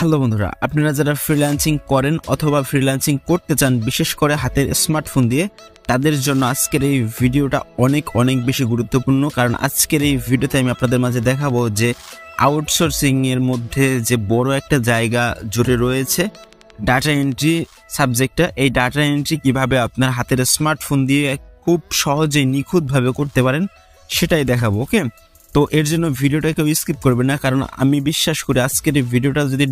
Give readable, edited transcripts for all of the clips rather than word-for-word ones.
Hello বন্ধুরা, আপনারা যারা ফ্রিল্যান্সিং করেন অথবা ফ্রিল্যান্সিং করতে চান বিশেষ করে হাতের স্মার্টফোন দিয়ে, তাদের জন্য আজকের এই ভিডিওটা অনেক বেশি গুরুত্বপূর্ণ। কারণ আজকের এই ভিডিওতে আমি আপনাদের মাঝে দেখাবো যে আউটসোর্সিং এর মধ্যে যে বড় একটা জায়গা জুড়ে রয়েছে ডাটা এন্ট্রি সাবজেক্টটা। এই ডাটা এন্ট্রি কিভাবে আপনার হাতের স্মার্টফোন দিয়ে খুব সহজেই নিখুঁতভাবে করতে পারেন সেটাই দেখাবো। ওকে, তো এর জন্য ভিডিওটা কেউ স্কিপ করবে না, কারণ আমি বিশ্বাস করি আজকের এই ভিডিওটা যদি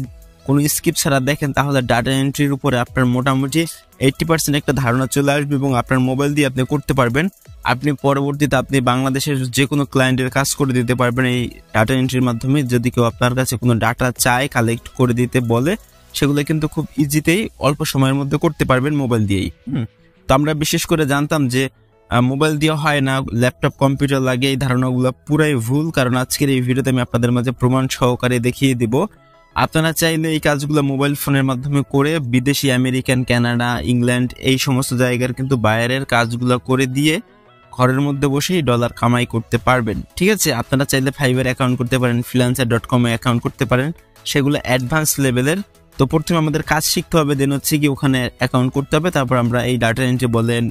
কোনো স্কিপ ছাড়া দেখেন তাহলে ডাটা এন্ট্রির উপরে আপনার মোটামুটি 80% একটা ধারণা চলে আসবে এবং আপনার মোবাইল দিয়ে আপনি করতে পারবেন। আপনি পরবর্তীতে আপনি বাংলাদেশের যে কোনো ক্লায়েন্টের কাজ করে দিতে পারবেন এই ডাটা এন্ট্রির মাধ্যমে। যদি কেউ আপনার কাছে কোনো ডাটা চায়, কালেক্ট করে দিতে বলে, সেগুলো কিন্তু খুব ইজিতেই অল্প সময়ের মধ্যে করতে পারবেন মোবাইল দিয়েই। তো আমরা বিশেষ করে জানতাম যে মোবাইল দিয়ে হয় না, ল্যাপটপ কম্পিউটার লাগে। এই ধারণাগুলো পুরাই ভুল, কারণ আজকের এই ভিডিওতে আমি আপনাদের মাঝে প্রমাণ সহকারে দেখিয়ে দিব। আপনারা চাইলে এই কাজগুলো মোবাইল ফোনের মাধ্যমে করে বিদেশি, আমেরিকান, কানাডা, ইংল্যান্ড এই সমস্ত জায়গার কিন্তু বাইরের কাজগুলো করে দিয়ে ঘরের মধ্যে বসেই ডলার কামাই করতে পারবেন। ঠিক আছে, আপনারা চাইলে ফাইবার অ্যাকাউন্ট করতে পারেন, freelancer.com এ অ্যাকাউন্ট করতে পারেন, সেগুলো অ্যাডভান্স লেভেলের। তো প্রথমে আমাদের কাজ শিখতে হবে, দেন হচ্ছে কি ওখানে অ্যাকাউন্ট করতে হবে। তারপর আমরা এই ডাটা এন্ট্রি বলেন,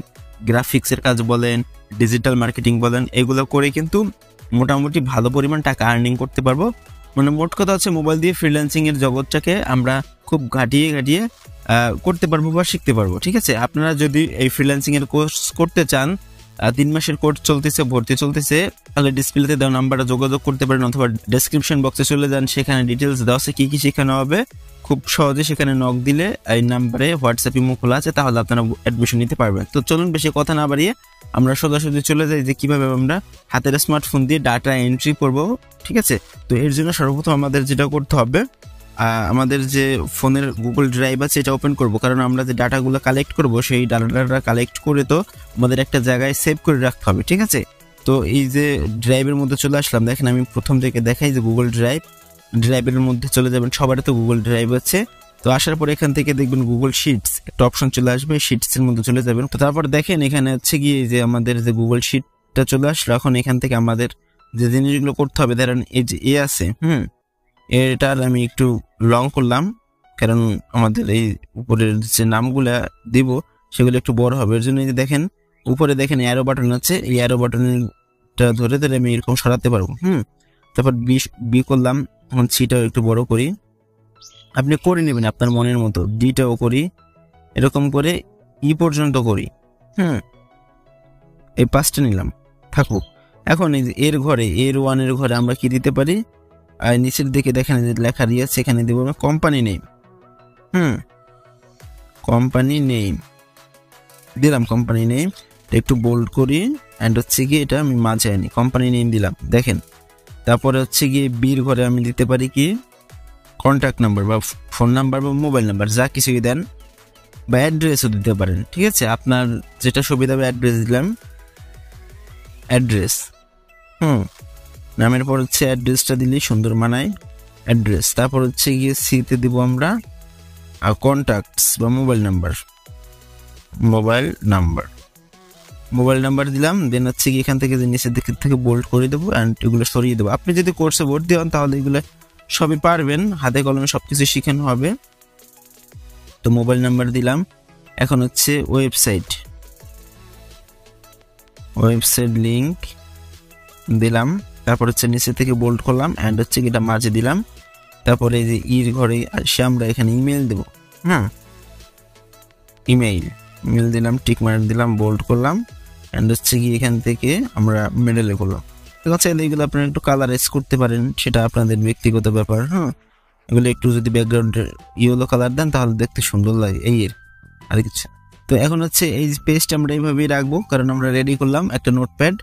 গ্রাফিক্সের কাজ বলেন, ডিজিটাল মার্কেটিং বলেন, এগুলো করে কিন্তু মোটামুটি ভালো পরিমাণ টাকা আর্নিং করতে পারবো। মানে মোট কথা হচ্ছে মোবাইল দিয়ে ফ্রিল্যান্সিং এর জগৎটাকে আমরা খুব ঘাটিয়ে করতে পারবো বা শিখতে পারবো। ঠিক আছে, আপনারা যদি এই ফ্রিল্যান্সিং এর কোর্স করতে চান, 3 মাসের কোর্স চলতেছে, ভর্তি চলতেছে, তাহলে ডিসপ্লেতে দেওয়া নাম্বারে যোগাযোগ করতে পারেন অথবা ডেসক্রিপশন বক্সে চলে যান, সেখানে ডিটেলস দেওয়া আছে কি শেখানো হবে। খুব সহজে সেখানে নক দিলে এই নাম্বারে হোয়াটসঅ্যাপ ইমো খোলা আছে, তাহলে আপনারা অ্যাডমিশন নিতে পারবেন। তো চলুন বেশি কথা না বাড়িয়ে আমরা সোজাসুজি চলে যাই যে কিভাবে আমরা হাতের স্মার্টফোন দিয়ে ডাটা এন্ট্রি করব। ঠিক আছে, তো এর জন্য সর্বপ্রথম আমাদের যেটা করতে হবে, আমাদের যে ফোনের গুগল ড্রাইভ আছে এটা ওপেন করব, কারণ আমরা যে ডাটাগুলো কালেক্ট করব সেই ডাটাটা কালেক্ট করে তো আমাদের একটা জায়গায় সেভ করে রাখতে হবে। ঠিক আছে, তো এই যে ড্রাইভের মধ্যে চলে আসলাম, দেখেন আমি প্রথম থেকে দেখাই যে গুগল ড্রাইভের মধ্যে চলে যাবেন। সবারই তো গুগল ড্রাইভ আছে। তো আসার পর এখান থেকে দেখবেন গুগল শিটস একটা অপশন চলে আসবে, শিটস এর মধ্যে চলে যাবেন। তো তারপর দেখেন এখানে হচ্ছে গিয়ে যে আমাদের যে গুগল শিটটা চলে আসলো। এখন এখান থেকে আমাদের যে জিনিসগুলো করতে হবে, ধরেন এই যে আছে এটার আমি একটু লং করলাম, কারণ আমাদের এই উপরের যে নামগুলা দিব সেগুলো একটু বড় হবে। এর জন্য দেখেন উপরে দেখেন অ্যারো বাটন আছে, এই অ্যারো বাটনটা ধরে আমি এরকম সরাতে পারবো। তারপর বি করলাম, এখন সিটাও একটু বড় করি, আপনি করে নেবেন আপনার মনের মতো। ডিটাও করি, এরকম করে ই পর্যন্ত করি। এই 5টা নিলাম, থাকুক। এখন এই যে এর ঘরে, এর 1 এর ঘরে আমরা কি দিতে পারি, আর নিচের দিকে দেখেন লেখা দিয়ে সেখানে দেবো কোম্পানি নেম। কোম্পানি নেম দিলাম, কোম্পানি নেম একটু বোল্ড করি, অ্যান্ড হচ্ছে গিয়ে এটা আমি মাঝে আনি, কোম্পানি নেম দিলাম। দেখেন তারপরে হচ্ছে গিয়ে বির ঘরে আমি দিতে পারি কি কন্ট্যাক্ট নাম্বার বা ফোন নাম্বার বা মোবাইল নাম্বার, যা কিছুই দেন, বা অ্যাড্রেসও দিতে পারেন। ঠিক আছে, আপনার যেটা সুবিধা হবে অ্যাড্রেস দিলাম, অ্যাড্রেস নামের পর হচ্ছে অ্যাড্রেসটা দিলেই সুন্দর মানায়, অ্যাড্রেস। তারপর হচ্ছে গিয়ে সিতে দিব আমরা কন্ট্যাক্টস বা মোবাইল নাম্বার দিলাম। দেন হচ্ছে কি এখান থেকে যে নিচের দিক থেকে বোল্ড করে দেবো, অ্যান্ড এগুলো সরিয়ে দেবো। আপনি যদি কোর্সে ভর্তি হন তাহলে এগুলো সবই পারবেন, হাতে কলমে সবকিছু শিখানো হবে। তো মোবাইল নাম্বার দিলাম। এখন হচ্ছে ওয়েবসাইট লিংক দিলাম। তারপর হচ্ছে নিচে থেকে বোল্ড করলাম, অ্যান্ড হচ্ছে এটা মাঝে দিলাম। তারপরে এই যে ইর ঘরে আসে আমরা এখানে ইমেল দেবো। ইমেল দিলাম, টিক মার্ক দিলাম, বোল্ড করলাম, অ্যান্ড হচ্ছে কি এখান থেকে আমরা মেডেলে করলাম। ঠিক আছে, এইগুলো আপনারা একটু কালারাইজ করতে পারেন, সেটা আপনাদের ব্যক্তিগত ব্যাপার। এগুলো একটু যদি ব্যাকগ্রাউন্ডের ইয়েলো কালার দেন তাহলে দেখতে সুন্দর লাগে, এই আর কিছু। তো এখন হচ্ছে এই পেজটা আমরা এইভাবেই রাখবো, কারণ আমরা রেডি করলাম একটা নোটপ্যাড,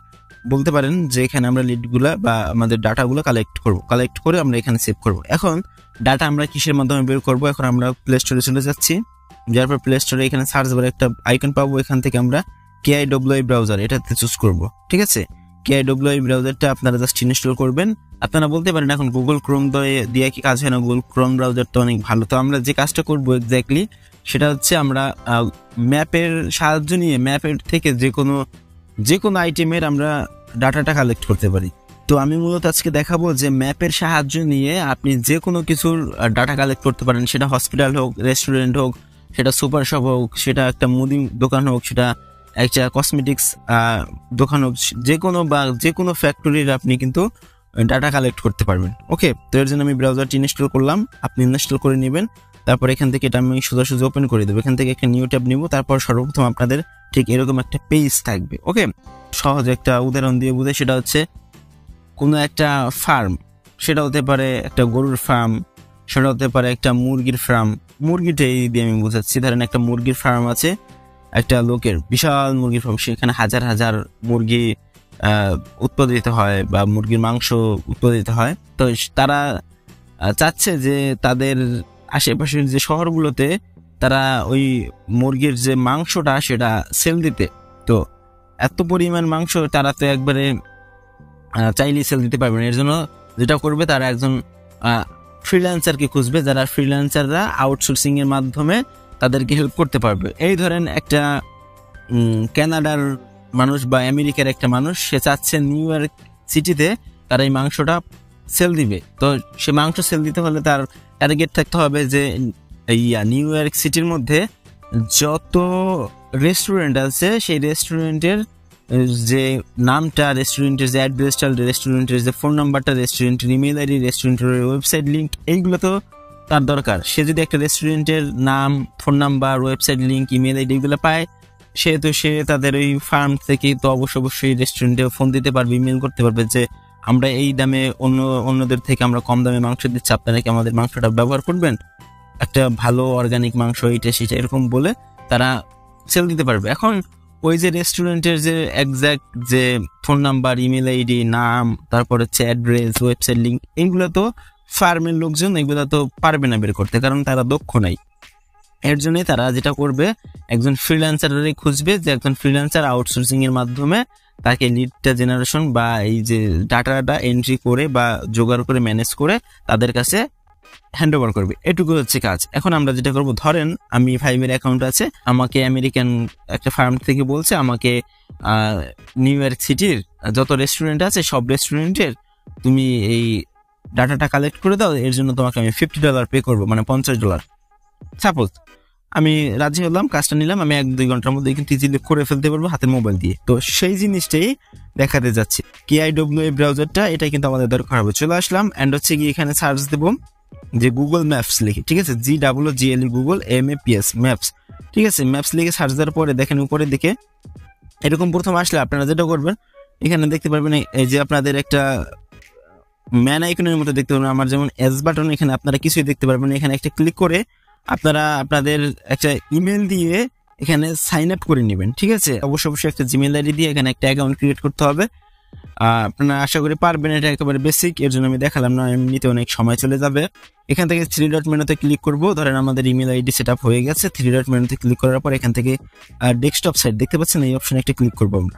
বলতে পারেন যে এখানে আমরা লিডগুলা বা আমাদের ডাটাগুলো কালেক্ট করে আমরা এখানে সেভ করব। এখন ডাটা আমরা কিসের মাধ্যমে বের করব, এখন আমরা প্লে স্টোরে চলে যাচ্ছি। যার পর প্লে স্টোরে এখানে সার্চ বারে একটা আইকন পাবো, এখান থেকে আমরা KIWI ব্রাউজার এটাতে চুজ করব। ঠিক আছে, KIWI ব্রাউজারটা আপনারা জাস্ট ইনস্টল করবেন। আপনারা বলতে পারেন এখন গুগল ক্রোম দিয়ে কি কাজ হয় না, গুগল ক্রোম ব্রাউজারটা অনেক ভালো। তো আমরা যে কাজটা করবো এক্স্যাক্টলি সেটা হচ্ছে আমরা ম্যাপের সাহায্য নিয়ে ম্যাপের থেকে যে কোনো আইটেমের আমরা ডাটাটা কালেক্ট করতে পারি। তো আমি মূলত আজকে দেখাবো যে ম্যাপের সাহায্য নিয়ে আপনি যে কোনো কিছুর ডাটা কালেক্ট করতে পারেন, সেটা হসপিটাল হোক, রেস্টুরেন্ট হোক, সেটা সুপার শপ হোক, সেটা একটা মুদি দোকান হোক, সেটা একটা কসমেটিক্স দোকান হোক, যে কোনো ফ্যাক্টরির আপনি কিন্তু ডাটা কালেক্ট করতে পারবেন। ওকে, তো এর জন্য আমি ব্রাউজারটি ইনস্টল করলাম, আপনি ইনস্টল করে নেবেন। তারপর এখান থেকে এটা আমি সোজাসুজি ওপেন করে দেবো। এখান থেকে একটা নিউ ট্যাব নিব, তারপর সর্বপ্রথম আপনাদের ঠিক এরকম একটা পেজ থাকবে। ওকে, সহজ একটা উদাহরণ দিয়ে বুঝে, সেটা হচ্ছে কোনো একটা ফার্ম, সেটা হতে পারে একটা গরুর ফার্ম, সেটা হতে পারে একটা মুরগির ফার্ম। মুরগিটাই দিয়ে আমি বোঝাচ্ছি, ধরেন একটা মুরগির ফার্ম আছে, একটা লোকের বিশাল মুরগির ফার্ম, সেখানে হাজার হাজার মুরগি উৎপাদিত হয় বা মুরগির মাংস উৎপাদিত হয়। তো তারা চাচ্ছে যে তাদের আশেপাশের যে শহরগুলোতে তারা ওই মুরগির যে মাংসটা সেটা সেল দিতে। তো এত পরিমাণ মাংস তারা তো একবারে চাইলে সেল দিতে পারবে না। এর জন্য যেটা করবে, তারা একজন ফ্রিল্যান্সারকে খুঁজবে, যারা ফ্রিল্যান্সাররা আউটসোর্সিং এর মাধ্যমে তাদেরকে হেল্প করতে পারবে। এই ধরেন একটা কানাডার মানুষ বা আমেরিকার একটা মানুষ, সে চাচ্ছে নিউ ইয়র্ক সিটিতে তার এই মাংসটা সেল দিবে। তো সে মাংস সেল দিতে হলে তার টার্গেট থাকতে হবে যে নিউ ইয়র্ক সিটির মধ্যে যত রেস্টুরেন্ট আছে, সেই রেস্টুরেন্টের যে নামটা, রেস্টুরেন্টের যে অ্যাড্রেসটা, রেস্টুরেন্টের যে ফোন নাম্বারটা, রেস্টুরেন্টের ইমেল আইডি, রেস্টুরেন্টের ওয়েবসাইট লিঙ্ক, এইগুলো তো তার দরকার। সে যদি একটা রেস্টুরেন্টের নাম, phone number, website link, email ID এগুলো পায়, সেহেতু সে তাদের ওই ফার্ম থেকে তো অবশ্যই রেস্টুরেন্টে ফোন দিতে পারবে, ইমেল করতে পারবে যে আমরা এই দামে অন্যদের থেকে আমরা কম দামে মাংস দিচ্ছি, আপনারা কি আমাদের মাংসটা ব্যবহার করবেন, একটা ভালো অর্গানিক মাংস, এইটা সেটা এরকম বলে তারা সেল দিতে পারবে। এখন ওই যে রেস্টুরেন্টের যে এক্সাক্ট যে ফোন নাম্বার, ইমেল আইডি, নাম, তারপর হচ্ছে অ্যাড্রেস, ওয়েবসাইট লিঙ্ক, এইগুলো তো ফার্মের লোকজন এগুলো তো পারবে না বের করতে, কারণ তারা দক্ষ নাই। এর জন্যই তারা যেটা করবে, একজন ফ্রিল্যান্সারেরই খুঁজবে, যে একজন ফ্রিল্যান্সার আউটসোর্সিং এর মাধ্যমে তাকে লিডটা জেনারেশন বা এই যে ডাটাটা এন্ট্রি করে বা জোগাড় করে ম্যানেজ করে তাদের কাছে হ্যান্ড ওভার করবে। এটুকু হচ্ছে কাজ। এখন আমরা যেটা করবো, ধরেন আমি ফাইভের অ্যাকাউন্ট আছে, আমাকে আমেরিকান একটা ফার্ম থেকে বলছে আমাকে নিউ ইয়র্ক সিটির যত রেস্টুরেন্ট আছে সব রেস্টুরেন্টের তুমি এই ডাটাটা কালেক্ট করে দাও, এর জন্য তোমাকে আমি $50 পে করবো, মানে $50। সাপোজ আমি রাজি হলাম, কাজটা নিলাম, আমি 1-2 ঘন্টার মধ্যে কিন্তু ইজিলি করে ফেলতে পারবো হাতের মোবাইল দিয়ে। তো সেই জিনিসটাই দেখাতে যাচ্ছি। KIWA ব্রাউজারটা, এটা কিন্তু আমাদের দরকার হবে। চলে আসলাম, অ্যান্ড হচ্ছে কি এখানে সার্চ দেবো যে গুগল ম্যাপস লিখে, ঠিক আছে, GWGLE গুগল MAPS ম্যাপস, ঠিক আছে। ম্যাপস লিখে সার্চ দেওয়ার পরে দেখেন উপরের দিকে এরকম প্রথম আসলে আপনারা যেটা করবেন, এখানে দেখতে পারবেন এই যে আপনাদের একটা ম্যান আইকনের মতো দেখতে পারবেন, আমার যেমন এস বাটন, এখানে আপনারা কিছুই দেখতে পারবেন। এখানে একটা ক্লিক করে আপনারা আপনাদের একটা ইমেল দিয়ে এখানে সাইন আপ করে নেবেন, ঠিক আছে। অবশ্যই একটা জিমেল আইডি দিয়ে এখানে একটা অ্যাকাউন্ট ক্রিয়েট করতে হবে। আপনারা আশা করি পারবেন, এটা একেবারে বেসিক, এর জন্য আমি দেখালাম না, এমনিতে অনেক সময় চলে যাবে। এখান থেকে 3 ডট মেনুতে ক্লিক করব, ধরেন আমাদের ইমেল আইডি সেট আপ হয়ে গেছে। 3 ডট মেনুতে ক্লিক করার পর এখান থেকে ডেস্কটপ সাইট দেখতে পাচ্ছেন, এই অপশনে একটা ক্লিক করবো আমরা।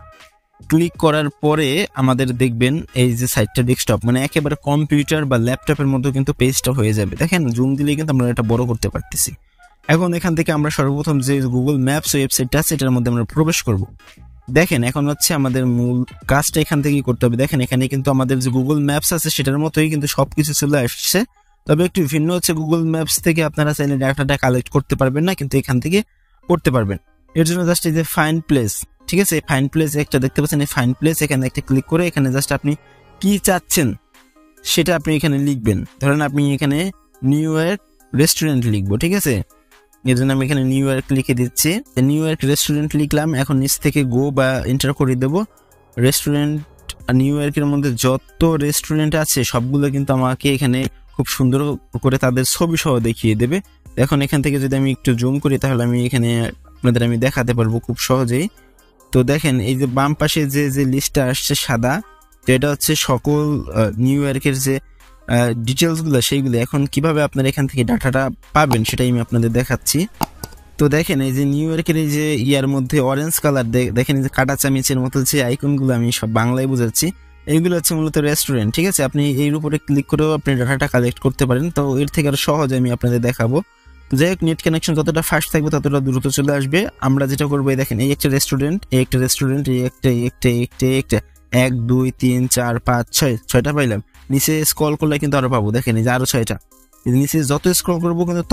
ক্লিক করার পরে আমাদের দেখবেন এই যে সাইটটা ডেস্কটপ, মানে একেবারে কম্পিউটার বা ল্যাপটপের মতো কিন্তু পেজটা হয়ে যাবে। দেখেন জুম দিলে কিন্তু আমরা এটা বড় করতে পারতেছি। এখন এখান থেকে আমরা সর্বপ্রথম যে গুগল ম্যাপস ওয়েবসাইটটা আছে এটার মধ্যে আমরা প্রবেশ করব। দেখেন এখন হচ্ছে আমাদের মূল কাজটা এখান থেকেই করতে হবে। দেখেন এখানে কিন্তু আমাদের যে গুগল ম্যাপস আছে সেটার মতোই কিন্তু সবকিছু চলে আসছে, তবে একটু ভিন্ন হচ্ছে, গুগল ম্যাপস থেকে আপনারা চাইলে ডাটাটা কালেক্ট করতে পারবেন না, কিন্তু এখান থেকে করতে পারবেন। এর জন্য জাস্ট এই যে ফাইন্ড প্লেস, ঠিক আছে, ফাইন্ড প্লেস একটা দেখতে পাচ্ছেন, এই ফাইন্ড প্লেস, এখানে একটা ক্লিক করে এখানে জাস্ট আপনি কি চাচ্ছেন সেটা আপনি এখানে লিখবেন। ধরেন আপনি এখানে নিউ ইয়র্ক রেস্টুরেন্ট লিখবো, ঠিক আছে। এর জন্য আমি এখানে নিউ ইয়র্ক লিখে দিচ্ছি, নিউ ইয়র্ক রেস্টুরেন্ট লিখলাম। এখন নিচ থেকে গো বা এন্টার করে দেবো। রেস্টুরেন্ট নিউ ইয়র্কের মধ্যে যত রেস্টুরেন্ট আছে সবগুলো কিন্তু আমাকে এখানে খুব সুন্দর করে তাদের ছবি সহ দেখিয়ে দেবে। এখন এখান থেকে যদি আমি একটু জুম করি তাহলে আমি এখানে আপনাদের আমি দেখাতে পারবো খুব সহজেই। তো দেখেন এই যে বাম পাশে যে যে লিস্টটা আসছে সাদা, তো এটা হচ্ছে সকল নিউ ইয়র্কের যে ডিটেলসগুলো সেইগুলো। এখন কিভাবে আপনারা এখান থেকে ডাটাটা পাবেন সেটাই আমি আপনাদের দেখাচ্ছি। তো দেখেন এই যে নিউ ইয়র্কের এই যে ইয়ার মধ্যে অরেঞ্জ কালার, দেখেন এই যে কাটা চামিচের মতো যে আইকনগুলো, আমি সব বাংলায় বোঝাচ্ছি, এইগুলো হচ্ছে মূলত রেস্টুরেন্ট, ঠিক আছে। আপনি এর উপরে ক্লিক করেও আপনি ডাটাটা কালেক্ট করতে পারেন। তো এর থেকে আরো সহজে আমি আপনাদের দেখাবো। যাই হোক, নেট কানেকশন যতটা ফাস্ট থাকবে ততটা দ্রুত চলে আসবে। আমরা যেটা করবো, দেখেন এই একটা রেস্টুরেন্ট, এই একটা রেস্টুরেন্ট, এই একটা 1 2 3 4 5 6 6টা পাইলাম। নিচে স্ক্রল করলে কিন্তু আরো পাবো, দেখেন এই যে আরো 6টা। নিচে যত স্ক্রল করবো কিন্তু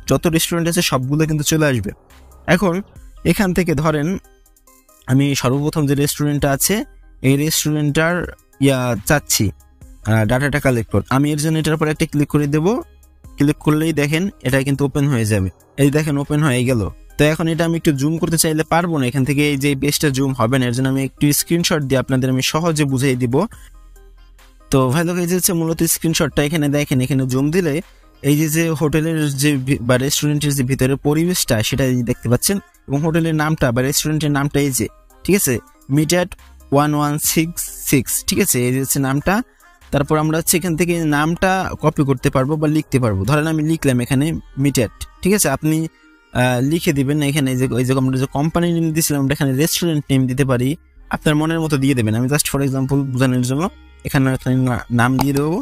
যত রেস্টুরেন্ট আছে সবগুলো কিন্তু চলে আসবে। এখন এখান থেকে ধরেন আমি সর্বপ্রথম যে রেস্টুরেন্টটা আছে এই রেস্টুরেন্টটার চাচ্ছি ডাটাটা কালেক্ট করতে। আমি এর জন্য এটার উপর একটা ক্লিক করে দেবো। ক্লিক করলেই দেখেন এটা কিন্তু ওপেন হয়ে যাবে। এই দেখেন ওপেন হয়ে গেল। তো এখন এটা আমি একটু জুম করতে চাইলে পারবো না, এখান থেকে এই যে পেজটা জুম হবে না। এর জন্য আমি একটু স্ক্রিনশট দিয়ে আপনাদের আমি সহজে বুঝিয়ে দিব। তো ভাই লোক এই যে হচ্ছে মূলত স্ক্রিনশটটা এখানে দেখেন, এখানে জুম দিলে এই যে হোটেলের যে বা রেস্টুরেন্টের যে ভিতরে পরিবেশটা সেটা দেখতে পাচ্ছেন, এবং হোটেলের নামটা বা রেস্টুরেন্টের নামটা এই যে, ঠিক আছে, মিট@1166, ঠিক আছে, এই যে হচ্ছে নামটা। তারপর আমরা হচ্ছে এখান থেকে নামটা কপি করতে পারবো বা লিখতে পারবো। ধরেন আমি লিখলাম এখানে মিট@, ঠিক আছে, আপনি লিখে দিবেন এখানে ওই যে আমরা যে কোম্পানি নেম দিয়েছিলাম আমরা এখানে রেস্টুরেন্ট নেম দিতে পারি, আপনার মনের মতো দিয়ে দেবেন। আমি জাস্ট ফর এক্সাম্পল বোঝানোর জন্য এখানে নাম দিয়ে দেবো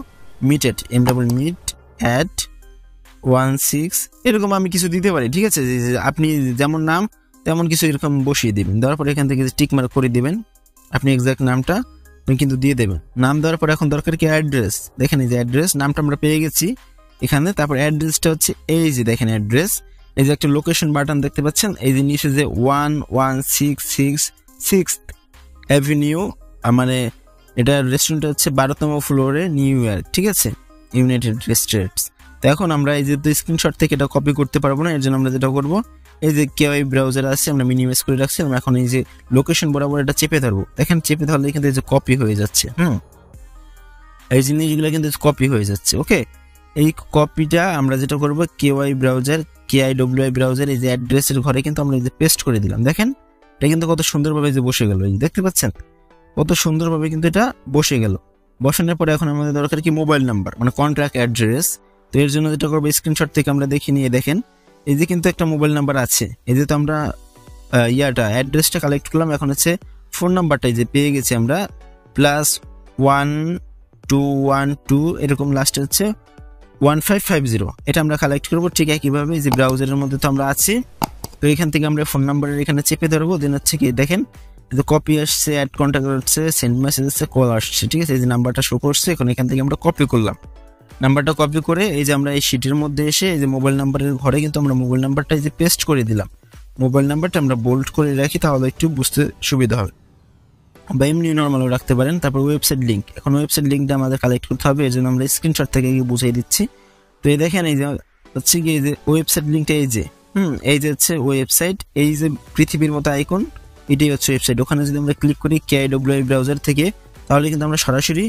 মিট@, মিট@16 এরকম আমি কিছু দিতে পারি, ঠিক আছে। আপনি যেমন নাম তেমন কিছু এরকম বসিয়ে দিবেন। দেওয়ার পর এখান থেকে টিক মার্ক করে দিবেন, আপনি এক্সাক্ট নামটা আপনি কিন্তু দিয়ে দেবেন। নাম দেওয়ার পর এখন দরকার কি অ্যাড্রেস, দেখেন এই যে অ্যাড্রেস, নামটা আমরা পেয়ে গেছি এখানে। তারপর অ্যাড্রেসটা হচ্ছে এই যে দেখেন অ্যাড্রেস, এই যে একটা লোকেশন বাটন দেখতে পাচ্ছেন, এই যে নিচে যে 1166 অ্যাভিনিউ, মানে এটা রেস্টুরেন্টটা হচ্ছে 12তম ফ্লোরে, নিউ ইয়র্ক, ঠিক আছে, ইউনাইটেড স্টেটস। তো এখন আমরা এই যে স্ক্রিনশট থেকে এটা কপি করতে পারবো না, এর জন্য আমরা যেটা করবো এই যে কেওয়াই ব্রাউজার আছে আমরা মিনিমাইজ করে রাখছি, আমরা এখন এই যে লোকেশন বরাবর এটা চেপে ধরবো, দেখেন চেপে ধরলে কিন্তু এই যে কপি হয়ে যাচ্ছে। এই জিনিসগুলো কিন্তু কপি হয়ে যাচ্ছে। ওকে, এই কপিটা আমরা যেটা করবো কেওয়াই ব্রাউজার এই যে অ্যাড্রেসের ঘরে কিন্তু আমরা এই যে পেস্ট করে দিলাম। দেখেন এটা কিন্তু কত সুন্দরভাবে যে বসে গেল, এই দেখতে পাচ্ছেন কত সুন্দরভাবে কিন্তু এটা বসে গেল। বসানোর পরে এখন আমাদের দরকার কি মোবাইল নাম্বার, মানে কন্ট্রাক্ট অ্যাড্রেস। তো এর জন্য যেটা করবো স্ক্রিনশট থেকে আমরা দেখে নিয়ে দেখেন এই যে কিন্তু একটা মোবাইল নাম্বার আছে, এই যে তো আমরা অ্যাড্রেসটা কালেক্ট করলাম। এখন হচ্ছে ফোন নাম্বারটা এই যে পেয়ে গেছি আমরা, +1212 এরকম লাস্টে হচ্ছে 1550, এটা আমরা কালেক্ট করবো। ঠিক একইভাবে যে ব্রাউজারের মধ্যে তো আমরা আছি, তো এখান থেকে আমরা ফোন নাম্বারের এখানে চেপে ধরবো। দেন হচ্ছে কি দেখেন কপি আসছে, অ্যাড কন্ট্যাক্ট আসছে, সেন্ড মেসেজ আসছে, কল আসছে, ঠিক আছে, এই যে নাম্বারটা শো করছে। এখন এখান থেকে আমরা কপি করলাম, নাম্বারটা কপি করে এই যে আমরা এই শিটের মধ্যে এসে এই যে মোবাইল নাম্বারের ঘরে কিন্তু আমরা মোবাইল নাম্বারটা এই যে পেস্ট করে দিলাম। মোবাইল নাম্বারটা আমরা বোল্ড করে রাখি, তাহলে একটু বুঝতে সুবিধা হবে, বা এমনি নর্মালও রাখতে পারেন। তারপর ওয়েবসাইট লিঙ্ক, এখন ওয়েবসাইট লিঙ্কটা আমাদের কালেক্ট করতে হবে, এর জন্য আমরা স্ক্রিনশট থেকে বুঝিয়ে দিচ্ছি। তো এই দেখেন এই যে হচ্ছে কি এই যে ওয়েবসাইট লিঙ্কটা এই যে এই যে হচ্ছে ওয়েবসাইট, এই যে পৃথিবীর মতো আইকন, এটাই হচ্ছে ওয়েবসাইট। ওখানে যদি আমরা ক্লিক করি কেআইডব্লিউআই ব্রাউজার থেকে, তাহলে কিন্তু আমরা সরাসরি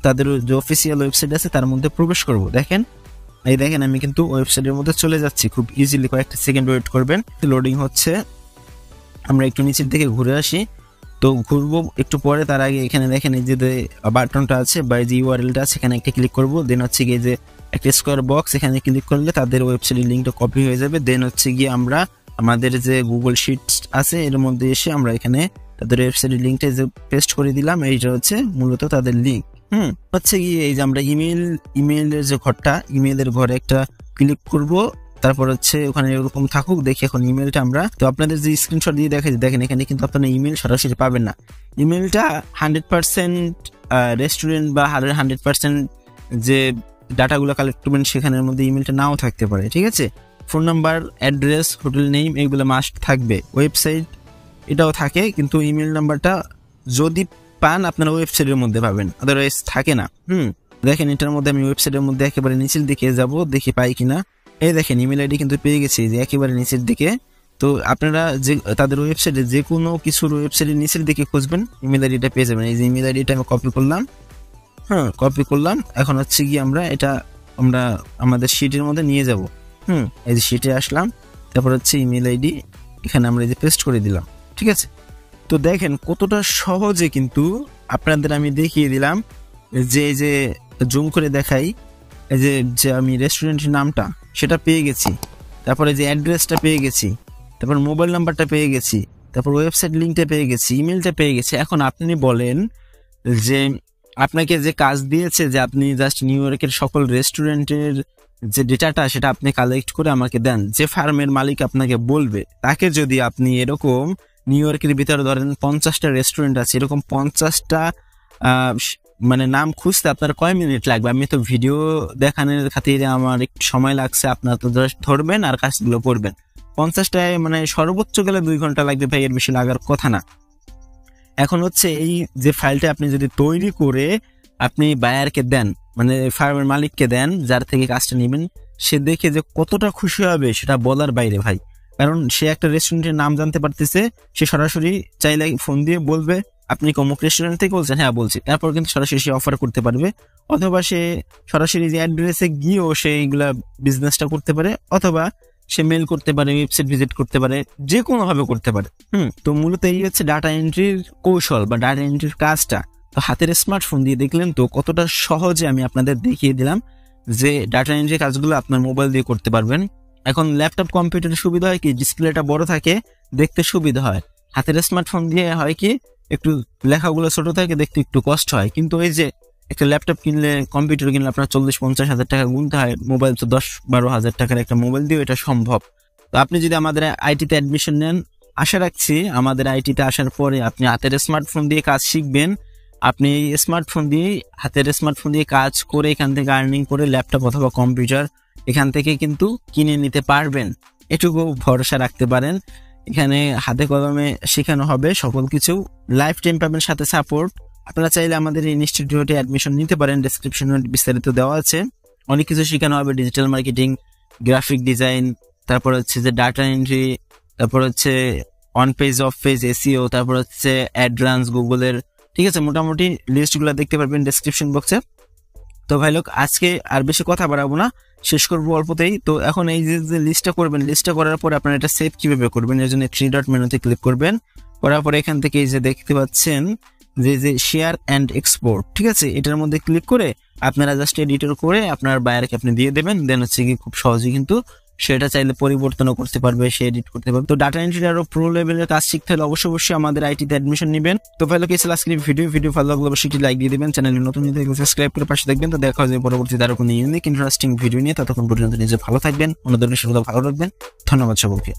তাদের যে অফিসিয়াল ওয়েবসাইট আছে তার মধ্যে প্রবেশ করব। দেখেন এই দেখেন আমি কিন্তু ওয়েবসাইটের মধ্যে চলে যাচ্ছি খুব ইজিলি, কয়েকটা সেকেন্ড ওয়েট করবেন, লোডিং হচ্ছে। আমরা একটু নিচের দিকে ঘুরে আসি, তো ঘুরবো একটু পরে। তার আগে এখানে দেখেন এই যে বাটনটা আছে বা এই যে ইউআরএলটা আছে, এখানে একটা ক্লিক করবো। দেন হচ্ছে গিয়ে যে একটা স্কোয়ার বক্স, এখানে ক্লিক করলে তাদের ওয়েবসাইটের লিঙ্কটা কপি হয়ে যাবে। দেন হচ্ছে গিয়ে আমরা আমাদের যে গুগল শিট আছে এর মধ্যে এসে আমরা এখানে তাদের ওয়েবসাইটের লিঙ্কটা যে পেস্ট করে দিলাম, এইটা হচ্ছে মূলত তাদের লিঙ্ক। হচ্ছে গিয়ে এই যে আমরা ইমেইলের যে ঘরটা, ইমেইলের ঘরে একটা ক্লিক করব, তারপর হচ্ছে ওখানে এরকম থাকুক। দেখি এখন ইমেলটা আমরা, তো আপনাদের যে স্ক্রিনশট দিয়ে দেখেন এখানে কিন্তু আপনারা ইমেল সরাসরি পাবেন না। ইমেলটা 100% রেস্টুরেন্ট বা 100% যে ডাটাগুলো কালেক্ট করবেন সেখানের মধ্যে ইমেলটা নাও থাকতে পারে, ঠিক আছে। Phone number, address, hotel name এগুলো মাস্ট থাকবে। ওয়েবসাইট এটাও থাকে, কিন্তু ইমেল নাম্বারটা যদি পান আপনারা ওয়েবসাইটের মধ্যে পাবেন, আদারওয়াইজ থাকে না। দেখেন এটার মধ্যে আমি ওয়েবসাইটের মধ্যে একেবারে নিচের দিকে যাব, দেখি পাই কিনা। এই দেখেন ইমেল আইডি কিন্তু পেয়ে গেছি যে একেবারে নিচের দিকে। তো আপনারা যে তাদের ওয়েবসাইটে যে কোনো কিছুর ওয়েবসাইটের নিচের দিকে খুঁজবেন, ইমেল আইডিটা পেয়ে যাবেন। এই যে ইমেল আইডিটা আমি কপি করলাম, কপি করলাম। এখন হচ্ছে কি আমরা এটা আমাদের শিটের মধ্যে নিয়ে যাব। এই যে শিটে আসলাম, তারপর হচ্ছে ইমেল আইডি এখানে আমরা এই যে পেস্ট করে দিলাম, ঠিক আছে। তো দেখেন কতটা সহজে কিন্তু আপনাদের আমি দেখিয়ে দিলাম, যে জুম করে দেখাই, এই যে আমি রেস্টুরেন্টের নামটা সেটা পেয়ে গেছি, তারপরে যে অ্যাড্রেসটা পেয়ে গেছি, তারপর মোবাইল নাম্বারটা পেয়ে গেছি, তারপর ওয়েবসাইট লিঙ্কটা পেয়ে গেছি, ইমেলটা পেয়ে গেছি। এখন আপনি বলেন যে আপনাকে যে কাজ দিয়েছে যে আপনি জাস্ট নিউ ইয়র্কের সকল রেস্টুরেন্টের যে ডেটাটা সেটা আপনি কালেক্ট করে আমাকে দেন, যে ফার্মের মালিক আপনাকে বলবে তাকে যদি আপনি এরকম নিউ ইয়র্কের ভিতরে ধরেন 50টা রেস্টুরেন্ট আছে, এরকম 50টা মানে নাম খুঁজতে আপনার কয় মিনিট লাগবে? আমি তো ভিডিও দেখানোর খাতিরে আমার একটু সময় লাগছে, আপনার তো ধরবেন আর কাজগুলো করবেন। 50টায় মানে সর্বোচ্চ গেলে 2 ঘন্টা লাগবে ভাই, এর বেশি লাগার কথা না। এখন হচ্ছে এই যে ফাইলটা আপনি যদি তৈরি করে আপনি বায়ারকে দেন, মানে ফার্মের মালিককে দেন, যার থেকে কাজটা নেবেন, সে দেখে যে কতটা খুশি হবে সেটা বলার বাইরে ভাই। কারণ সে একটা রেস্টুরেন্টের নাম জানতে পারতেছে, সে সরাসরি চাইলে ফোন দিয়ে বলবে আপনি অমুক রেস্টুরেন্ট থেকে বলছেন, হ্যাঁ বলছি, তারপর কিন্তু সরাসরি সে অফার করতে পারবে, অথবা সে সরাসরি যে অ্যাড্রেসে গিয়েও সে এইগুলা বিজনেসটা করতে পারে, অথবা সে মেল করতে পারে, ওয়েবসাইট ভিজিট করতে পারে, যে কোনো ভাবে করতে পারে। তো মূলত এই হচ্ছে ডাটা এন্ট্রির কৌশল বা ডাটা এন্ট্রির কাজটা। তো হাতের স্মার্টফোন দিয়ে দেখলেন তো কতটা সহজে আমি আপনাদের দেখিয়ে দিলাম যে ডাটা এন্ট্রি কাজগুলো আপনার মোবাইল দিয়ে করতে পারবেন। এখন ল্যাপটপ কম্পিউটারের সুবিধা হয় কি, ডিসপ্লেটা বড় থাকে, দেখতে সুবিধা হয়। হাতের স্মার্টফোন দিয়ে হয় কি, একটু লেখাগুলো ছোট থাকে, দেখতে একটু কষ্ট হয়। কিন্তু ওই যে একটা ল্যাপটপ কিনলে, কম্পিউটার কিনলে আপনার 40-50 হাজার টাকা গুনতে হয়, মোবাইল তো 10-12 হাজার টাকার একটা মোবাইল দিয়ে এটা সম্ভব। তো আপনি যদি আমাদের আইটিতে অ্যাডমিশন নেন, আশা রাখছি আমাদের আইটিতে আসার পরে আপনি হাতের স্মার্টফোন দিয়ে কাজ শিখবেন। আপনি স্মার্টফোন দিয়ে, হাতের স্মার্টফোন দিয়ে কাজ করে এখান থেকে আর্নিং করে ল্যাপটপ অথবা কম্পিউটার এখান থেকে কিন্তু কিনে নিতে পারবেন, এটুকু ভরসা রাখতে পারেন। এখানে হাতে কলমে শেখানো হবে সকল কিছু, লাইফ টাইম পাবেন, সাথে সাপোর্ট। আপনারা চাইলে আমাদের এই ইনস্টিটিউটে অ্যাডমিশন নিতে পারেন, ডেসক্রিপশনে বিস্তারিত দেওয়া আছে। অনেক কিছু শেখানো হবে, ডিজিটাল মার্কেটিং, গ্রাফিক ডিজাইন, তারপর হচ্ছে যে ডাটা এন্ট্রি, তারপর হচ্ছে on page of page SEO, তারপর হচ্ছে অ্যাডভান্স গুগলের, ঠিক আছে, মোটামুটি লিস্টগুলো দেখতে পারবেন ডেসক্রিপশন বক্সে। তো ভাই লোক, আজকে আর বেশি কথা বাড়াবো না, শেষ করবো অল্পতেই। তো এখন এই যে লিস্টটা করবেন, লিস্টটা করার পরে আপনারা এটা সেভ কিভাবে করবেন, এর জন্য 3 ডট মেনুতে ক্লিক করবেন। করার পরে এখান থেকে এই যে দেখতে পাচ্ছেন যে শেয়ার অ্যান্ড এক্সপোর্ট, ঠিক আছে, এটার মধ্যে ক্লিক করে আপনারা জাস্ট এডিটর করে আপনার বায়ারকে আপনি দিয়ে দেবেন। দেন হচ্ছে কি খুব সহজেই কিন্তু সেটা চাইলে পরিবর্তনও করতে পারবে, সে এডিট করতে পারবে। তো ডাটা এন্ট্রি আরো প্রো লেভেলের কাজ শিখতে হলে অবশ্যই আমাদের আইটিতে অ্যাডমিশন নেবেন। তো ভালো কিছু আজকে ভিডিও ভালো লাগলে অবশ্যই লাইক দিয়ে দিবেন, চ্যানেলে নতুন সাবস্ক্রাইব করে পাশে দেখবেন। তো দেখা হবে পরবর্তীতে আরো কোনো ইউনিক ইন্টারেস্টিং ভিডিও নিয়ে। ততক্ষণ পর্যন্ত নিজে ভালো থাকবেন, অন্যদের সাথে ভালো রাখবেন। ধন্যবাদ সকলকে।